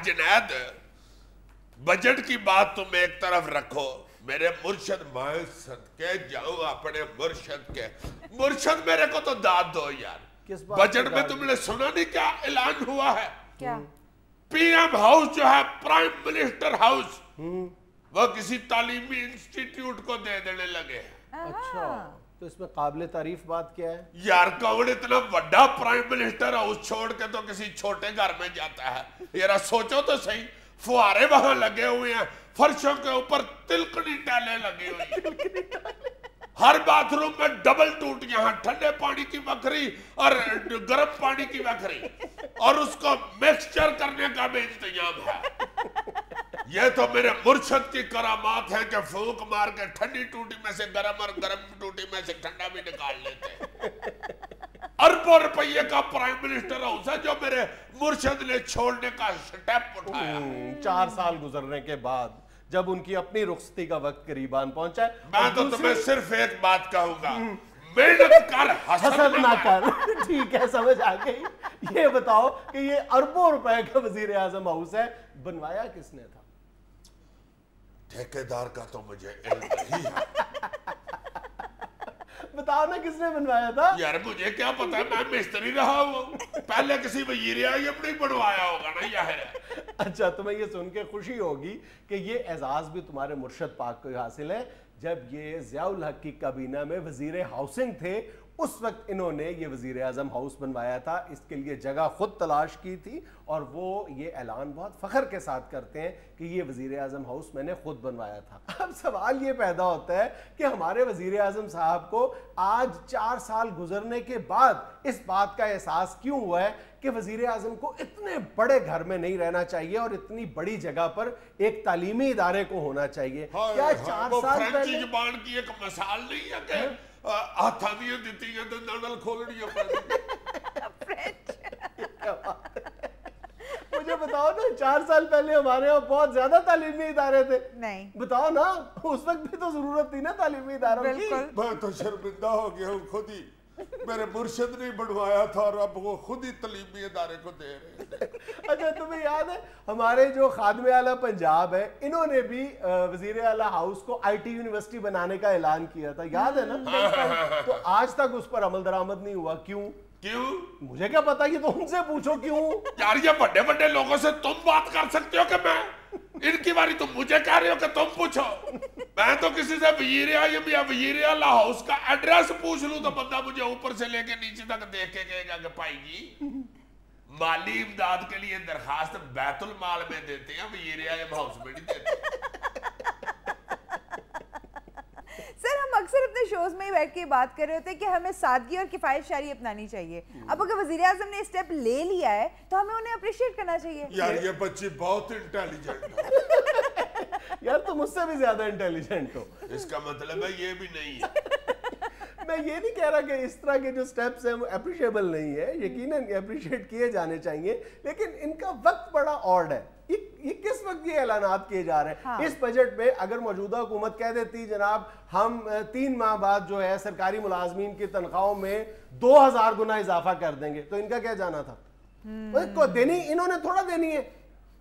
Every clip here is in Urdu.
جنید بجٹ کی بات تم ایک طرف رکھو، میرے مرشد میں صدقے جاؤں اپنے مرشد کے، مرشد میرے کو تو داد دو یار۔ بجٹ میں تم نے سنا نہیں کیا اعلان ہوا ہے؟ کیا؟ پی ایم ہاؤس جو ہے پرائم منسٹر ہاؤس، وہ کسی تعلیمی انسٹیٹیوٹ کو دے دینے لگے ہیں۔ اچھا تو اس میں قابل تعریف بات کیا ہے؟ یار کون اتنا بڑا پرائم منسٹر ہاؤس چھوڑ کے تو کسی چھوٹے گھر میں جاتا ہے؟ یار سوچو تو صحیح، فوارے وہاں لگے ہوئے ہیں، فرشوں کے اوپر تلکنی ٹیلیں لگی ہوئی ہیں، ہر باتھ روم میں ڈبل ٹوٹیاں ہیں، ٹھنڈے پانی کی بکری اور گرم پانی کی بکری، اور اس کو مکسچر کرنے کا بھی انتظام ہے۔ یہ تو میرے مرشد کی کرامات ہیں کہ پھونک مار کے ٹھنڈی ٹوٹی میں سے گرم اور گرم ٹوٹی میں سے ٹھنڈا بھی نکال لیتے ہیں۔ اربوں روپیے کا پرائم منسٹر ہاؤس ہے جو میرے مرشد نے چھوڑنے کا سٹیپ اٹھایا۔ 4 سال گزرنے کے بعد جب ان کی اپنی رخصتی کا وقت قریبان پہنچا ہے، میں تو تمہیں صرف ایک بات کہوں گا، محنت کر حسد نہ کر۔ ٹھیک ہے سمجھ آ گئی۔ یہ بتاؤ کہ یہ اربوں روپے کا وزیر اعظم ہاؤس ہے، بنوایا کس نے تھا؟ ٹھیکیدار کا تو مجھے علم نہیں ہے۔ بتاؤ نا کس نے بنوایا تھا؟ یار مجھے کیا پتا ہے، میں مستری رہا ہوں، پہلے کسی وزیر اعظم نے بنوایا ہوگا نا یار۔ اچھا تمہیں یہ سن کے خوشی ہوگی کہ یہ اعزاز بھی تمہارے مرشد پاک کو حاصل ہے۔ جب یہ ضیاء الحق کی کابینہ میں وزیر ہاؤسنگ تھے اس وقت انہوں نے یہ وزیر اعظم ہاؤس بنوایا تھا، اس کے لیے جگہ خود تلاش کی تھی، اور وہ یہ اعلان بہت فخر کے ساتھ کرتے ہیں کہ یہ وزیر اعظم ہاؤس میں نے خود بنوایا تھا۔ اب سوال یہ پیدا ہوتا ہے کہ ہمارے وزیر اعظم صاحب کو آج 4 سال گزرنے کے بعد اس بات کا احساس کیوں ہوا ہے کہ وزیر اعظم کو اتنے بڑے گھر میں نہیں رہنا چاحیے اور اتنی بڑی جگہ پر ایک تعلیمی ادارے کو ہونا چاہیے؟ کیا 4 سال فرینچ پہلے زبان کی ایک مثال نہیں ہے کہ ہاتھانیاں دیتی ہیں تو نڈل کھولنی مجھے بتاؤ نا 4 سال پہلے ہمارے یہاں بہت زیادہ تعلیمی ادارے تھے؟ نہیں بتاؤ نا، اس وقت بھی تو ضرورت تھی نا تعلیمی اداروں کی۔ میں تو شرمندہ ہو گیا ہوں، خود ہی میرے مرشد نے بنوایا تھا اور اب وہ خود ہی تعلیمی ادارے کو دے رہے ہیں۔ اچھا تمہیں یاد ہے ہمارے جو خادم اعلیٰ پنجاب ہے، انہوں نے بھی وزیر اعلیٰ ہاؤس کو آئی ٹی یونیورسٹی بنانے کا اعلان کیا تھا، یاد ہے نا؟ تو آج تک اس پر عمل درآمد نہیں ہوا، کیوں؟ مجھے کیا پتا، یہ تو ان سے پوچھو کیوں؟ یار یہ بڑے بڑے لوگوں سے تم بات کر سکتے ہو کہ میں؟ ان کی باری تم مجھے کہہ رہے ہو کہ تم پوچھو؟ میں تو کسی سے وزیر اعظم یا وزیر اعلیٰ ہاؤس کا ایڈریس پوچھ لوں تو بندہ مجھے اوپر سے لے کے نیچے تک دیکھ کے کہے گا کہ بھائی جی مالی امداد کے لیے درخواست بیت المال میں دیتے ہیں، وزیر اعظم ہاؤس میں نہیں دیتے۔ سر ہم اکثر اپنے شوز میں ہی بیٹھ کے بات کر رہے ہوتے ہیں کہ ہمیں سادگی اور کفایت شعری اپنانی چاہیے۔ اب اگر وزیر اعظم نے اسٹیپ لے لیا ہے تو ہمیں انہیں اپریشیٹ کرنا چاہیے۔ یار یہ بچی بہت انٹیلیجنٹ ہے۔ یار تم مجھ سے بھی زیادہ انٹیلیجنٹ ہو۔ اس کا مطلب ہے یہ بھی نہیں ہے۔ میں یہ نہیں کہہ رہا کہ اس طرح کے جو سٹیپس ہیں وہ اپریشیبل نہیں ہے، یقیناً اپریشیٹ کیے جانے چاہیے، لیکن ان کا وقت بڑا آڈ ہے۔ یہ کس وقت یہ اعلانات کیے جا رہے ہیں؟ اس بجٹ میں اگر موجودہ حکومت کہہ دیتی جناب ہم 3 ماہ بعد جو ہے سرکاری ملازمین کی تنخواہوں میں 2000 گنا اضافہ کر دیں گے، تو ان کا کیا جانا تھا؟ دینی انہوں نے تھوڑا دینی ہے،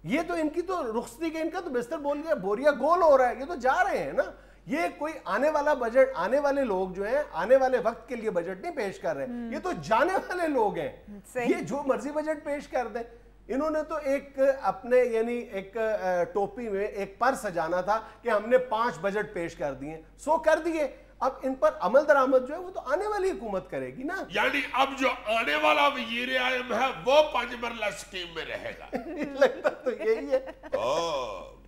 یہ تو ان کی تو رخصتی کے ان کا تو بستر بول گیا بوریا گول ہو رہا ہے، یہ تو جا رہے ہیں نا۔ یہ کوئی آنے والا بجٹ، آنے والے لوگ جو ہیں آنے والے وقت کے لیے بجٹ نہیں پیش کر رہے، یہ تو جانے والے لوگ ہیں، یہ جو مرضی بجٹ پیش کر دیں۔ انہوں نے تو ایک اپنے یعنی ایک ٹوپی میں ایک پر سجانا تھا کہ ہم نے 5 بجٹ پیش کر دیے، 100 کر دیے، اب ان پر عمل درآمد جو ہے وہ تو آنے والی حکومت کرے گی نا۔ یعنی اب جو آنے والا وزیر اعظم ہے وہ 5 مرلہ اسکیم میں رہے گا۔ لگتا تو یہی ہے۔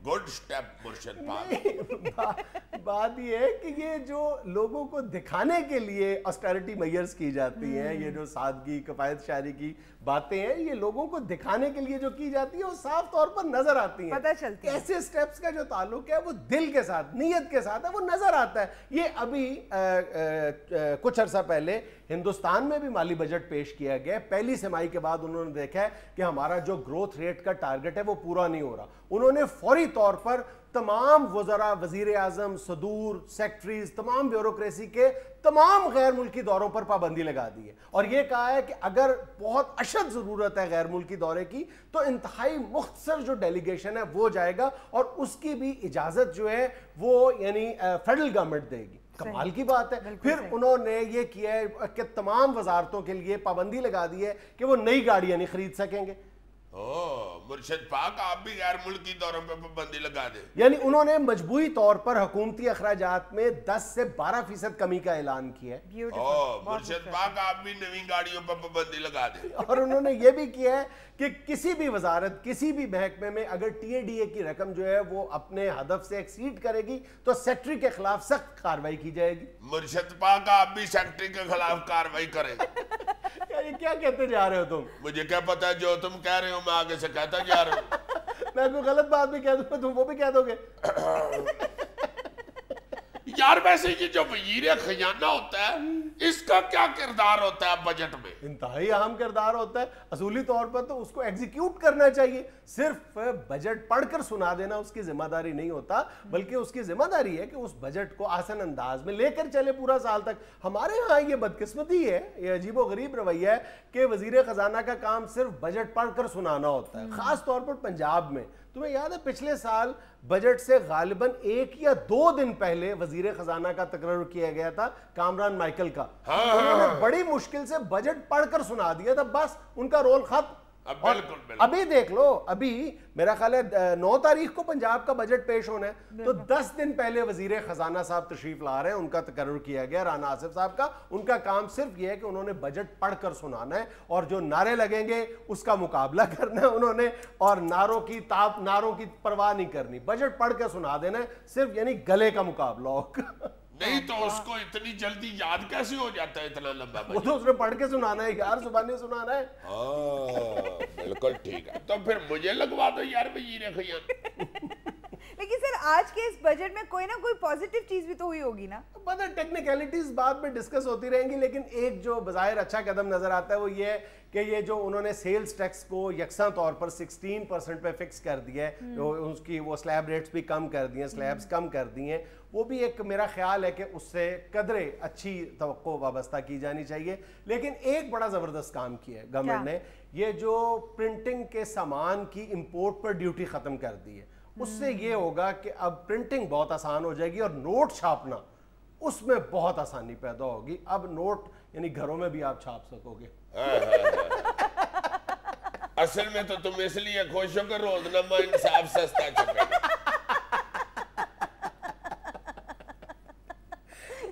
گڈ سٹیپ مرشد پاک۔ بات یہ ہے کہ یہ جو لوگوں کو دکھانے کے لیے آسٹیرٹی میئرز کی جاتی ہیں، یہ جو سادگی کفایت شعری کی باتیں ہیں، یہ لوگوں کو دکھانے کے لیے جو کی جاتی ہے وہ صاف طور پر نظر آتی ہیں، پتہ چلتی ہے۔ ایسے سٹیپس کا جو تعلق ہے وہ دل کے ساتھ، نیت کے ساتھ ہے، وہ نظر آتا ہے۔ یہ ابھی کچھ عرصہ پہلے ہندوستان میں بھی مالی بجٹ پیش کیا گیا، پہلی سمائی کے بعد انہوں نے دیکھا ہے کہ ہمارا جو گروتھ ریٹ کا ٹارگٹ ہے وہ پورا نہیں ہو رہا، انہوں نے فوری طور پر تمام وزراء، وزیر اعظم، صدور، سیکٹریز، تمام بیوروکریسی کے تمام غیر ملکی دوروں پر پابندی لگا دی ہے، اور یہ کہا ہے کہ اگر بہت اشد ضرورت ہے غیر ملکی دورے کی تو انتہائی مختصر جو ڈیلیگیشن ہے وہ جائے گا، اور اس کی بھی اجازت جو ہے وہ یعنی فیڈرل گورنمنٹ دے گی۔ کمال کی بات ہے۔ پھر انہوں نے یہ کیا ہے کہ تمام وزارتوں کے لیے پابندی لگا دی ہے کہ وہ نئی گاڑیاں نہیں خرید سکیں گے۔ مرشد پاک آپ بھی غیر ملکی دوروں پہ پابندی لگا دیں۔ یعنی انہوں نے مجموعی طور پر حکومتی اخراجات میں 10 سے 12% کمی کا اعلان کیا ہے۔ مرشد پاک آپ بھی نئی گاڑیوں پہ پابندی لگا دیں۔ اور انہوں نے یہ بھی کیا ہے کہ کسی بھی وزارت، کسی بھی محکمے میں اگر ٹی اے ڈی اے کی رقم جو ہے وہ اپنے ہدف سے ایکسیڈ کرے گی تو سیکٹری کے خلاف سخت کارروائی کی جائے گی۔ مرشد پاک آپ بھی سیکٹری کے خلاف کارروائی کریں۔ یہ کیا کہتے جا رہے ہو تم؟ مجھے کیا پتا ہے، جو تم کہہ رہے ہو میں آگے سے کہتا جا رہا ہوں۔ میں کوئی غلط بات بھی کہہ دوں تم وہ بھی کہہ دو گے؟ یار ویسے یہ جو وزیر خزانہ ہوتا ہے اس کا کیا کردار ہوتا ہے بجٹ میں؟ انتہائی اہم کردار ہوتا ہے۔ اصولی طور پر تو اس کو ایگزیکیوٹ کرنا چاہیے، صرف بجٹ پڑھ کر سنا دینا اس کی ذمہ داری نہیں ہوتا، بلکہ اس کی ذمہ داری ہے کہ اس بجٹ کو آسان انداز میں لے کر چلے پورا سال تک۔ ہمارے ہاں یہ بدقسمتی ہے، یہ عجیب و غریب رویہ ہے کہ وزیر خزانہ کا کام صرف بجٹ پڑھ کر سنانا ہوتا ہے، خاص طور پر پنجاب میں۔ تمہیں یاد ہے پچھلے سال بجٹ سے غالباً 1 یا 2 دن پہلے وزیر خزانہ کا تقرر کیا گیا تھا، کامران مائیکل کا۔ انہوں نے بڑی مشکل سے بجٹ پڑھ کر سنا دیا تھا، بس ان کا رول ختم۔ ابھی دیکھ لو، ابھی میرا خیال ہے 9 تاریخ کو پنجاب کا بجٹ پیش ہونا ہے، تو 10 دن پہلے وزیر خزانہ صاحب تشریف لا رہے ہیں، ان کا تقرر کیا گیا رانا آصف صاحب کا۔ ان کا کام صرف یہ ہے کہ انہوں نے بجٹ پڑھ کر سنانا ہے، اور جو نعرے لگیں گے اس کا مقابلہ کرنا ہے انہوں نے، اور نعروں کی پرواہ نہیں کرنی، بجٹ پڑھ کے سنا دینا ہے صرف، یعنی گلے کا مقابلہ ہوگا۔ نہیں تو اس کو اتنی جلدی یاد کیسے ہو جاتا ہے اتنا لمبا بجٹ؟ وہ تو اس نے پڑھ کے سنانا ہے یار، زبانی سنانا ہے۔ بالکل ٹھیک ہے، تو پھر مجھے لگوا دو یار وزیر خزانہ۔ لیکن سر آج کے اس بجٹ میں کوئی نہ کوئی پازیٹیو چیز بھی تو ہوئی ہوگی نا؟ پتہ ٹیکنیکلٹیز بعد میں ڈسکس ہوتی رہیں گی، لیکن ایک جو بظاہر اچھا قدم نظر آتا ہے وہ یہ ہے کہ یہ جو انہوں نے سیلز ٹیکس کو یکساں طور پر 16% پہ فکس کر دیا ہے، اس کی وہ سلیب ریٹس بھی کم کر دی ہیں، سلیبز کم کر دی ہیں، وہ بھی ایک میرا خیال ہے کہ اس سے قدرے اچھی توقع وابستہ کی جانی چاہیے۔ لیکن ایک بڑا زبردست کام کیا ہے گورنمنٹ نے، یہ جو پرنٹنگ کے سامان کی امپورٹ پر ڈیوٹی ختم کر دی ہے، اس سے یہ ہوگا کہ اب پرنٹنگ بہت آسان ہو جائے گی، اور نوٹ چھاپنا اس میں بہت آسانی پیدا ہوگی۔ اب نوٹ یعنی گھروں میں بھی آپ چھاپ سکو گے۔ اصل میں تو تم اس لیے خوش ہو کہ روزنامہ انصاف سستا چھپے گا۔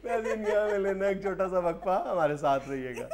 میں لینا ایک چھوٹا سا وقفہ، ہمارے ساتھ رہیے گا۔